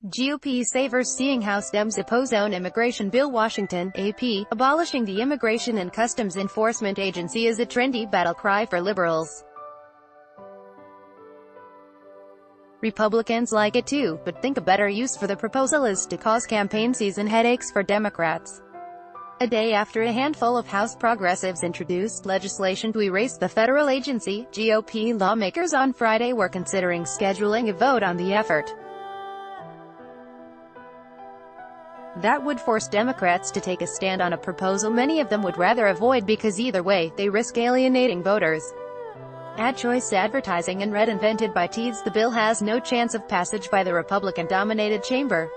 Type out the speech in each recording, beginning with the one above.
GOP savors seeing House Dems oppose own immigration bill. Washington, AP, abolishing the Immigration and Customs Enforcement Agency is a trendy battle cry for liberals. Republicans like it too, but think a better use for the proposal is to cause campaign season headaches for Democrats. A day after a handful of House progressives introduced legislation to erase the federal agency, GOP lawmakers on Friday were considering scheduling a vote on the effort. That would force Democrats to take a stand on a proposal many of them would rather avoid because either way, they risk alienating voters. Ad choice advertising and red invented by Teeds, the bill has no chance of passage by the Republican-dominated chamber.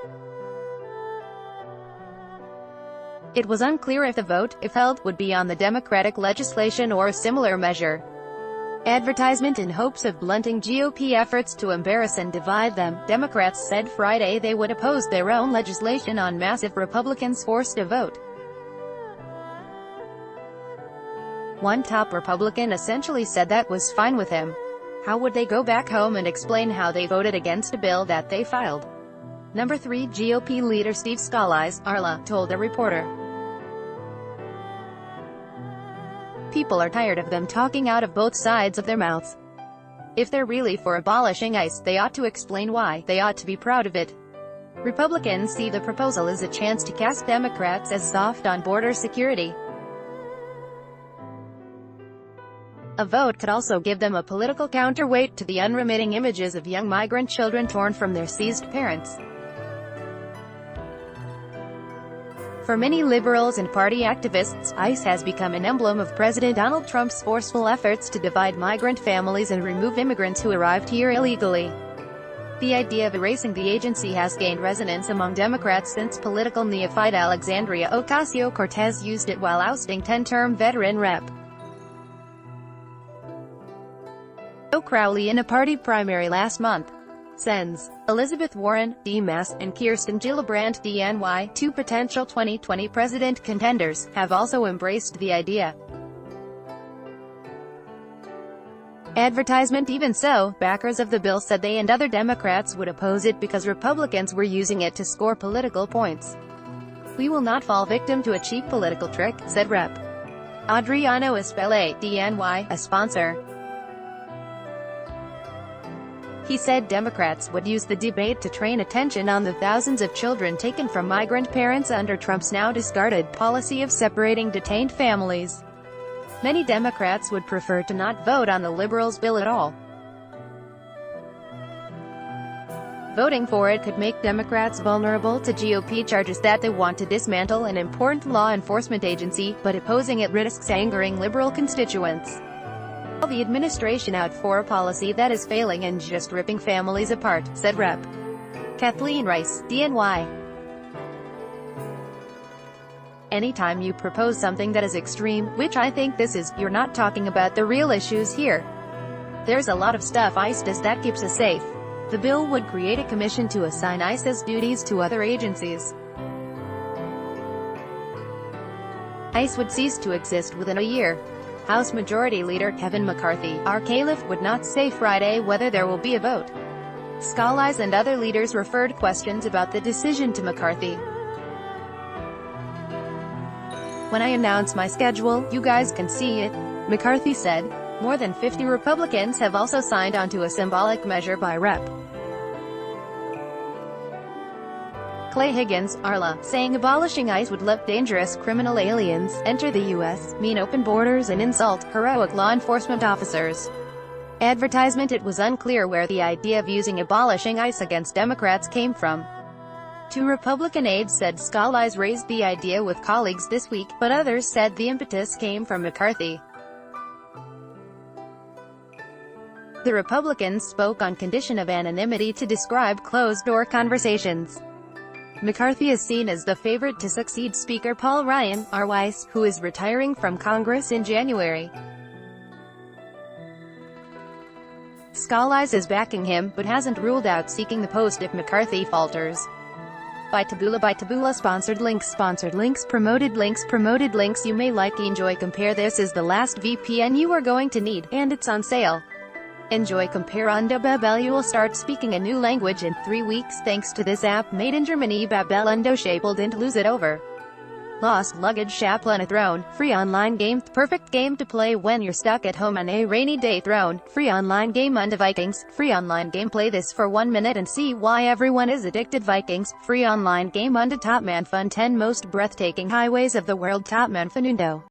It was unclear if the vote, if held, would be on the Democratic legislation or a similar measure. Advertisement in hopes of blunting GOP efforts to embarrass and divide them, Democrats said Friday they would oppose their own legislation on mass if Republicans forced a vote. One top Republican essentially said that was fine with him. How would they go back home and explain how they voted against a bill that they filed? Number 3 GOP leader Steve Scalise, Arla, told a reporter. People are tired of them talking out of both sides of their mouths. If they're really for abolishing ICE, they ought to explain why. They ought to be proud of it. Republicans see the proposal as a chance to cast Democrats as soft on border security. A vote could also give them a political counterweight to the unremitting images of young migrant children torn from their seized parents. For many liberals and party activists, ICE has become an emblem of President Donald Trump's forceful efforts to divide migrant families and remove immigrants who arrived here illegally. The idea of erasing the agency has gained resonance among Democrats since political neophyte Alexandria Ocasio-Cortez used it while ousting 10-term veteran Rep. Joe Crowley in a party primary last month. Sens. Elizabeth Warren, D.Mas, and Kirsten Gillibrand, DNY, two potential 2020 president contenders, have also embraced the idea. Advertisement. Even so, backers of the bill said they and other Democrats would oppose it because Republicans were using it to score political points. "We will not fall victim to a cheap political trick," said Rep. Adriano Espelay, DNY, a sponsor. He said Democrats would use the debate to train attention on the thousands of children taken from migrant parents under Trump's now discarded policy of separating detained families. Many Democrats would prefer to not vote on the liberals' bill at all. Voting for it could make Democrats vulnerable to GOP charges that they want to dismantle an important law enforcement agency, but opposing it risks angering liberal constituents. The administration out for a policy that is failing and just ripping families apart, said Rep. Kathleen Rice, DNY. Anytime you propose something that is extreme, which I think this is, you're not talking about the real issues here. There's a lot of stuff ICE does that keeps us safe. The bill would create a commission to assign ICE's duties to other agencies. ICE would cease to exist within a year. House Majority Leader Kevin McCarthy, our caliph, would not say Friday whether there will be a vote. Scalise and other leaders referred questions about the decision to McCarthy. "When I announce my schedule, you guys can see it," McCarthy said. More than 50 Republicans have also signed on to a symbolic measure by Rep. Clay Higgins, Arla, saying abolishing ICE would let dangerous criminal aliens enter the U.S., mean open borders and insult heroic law enforcement officers. Advertisement. It was unclear where the idea of using abolishing ICE against Democrats came from. Two Republican aides said Scalise raised the idea with colleagues this week, but others said the impetus came from McCarthy. The Republicans spoke on condition of anonymity to describe closed-door conversations. McCarthy is seen as the favorite to succeed Speaker Paul Ryan, R. who is retiring from Congress in January. Scalise is backing him, but hasn't ruled out seeking the post if McCarthy falters. By Taboola sponsored links, promoted links you may like, enjoy, compare. This is the last VPN you are going to need, and it's on sale. Enjoy Comparando Babel. You will start speaking a new language in 3 weeks thanks to this app made in Germany. Babelando Shapel didn't lose it over lost luggage. Chaplain a throne, free online game. Perfect game to play when you're stuck at home on a rainy day. Throne, free online game on the Vikings, free online game. Play this for 1 minute and see why everyone is addicted. Vikings, free online game on the Top Man Fun. 10 most breathtaking highways of the world. Top Man Fanundo.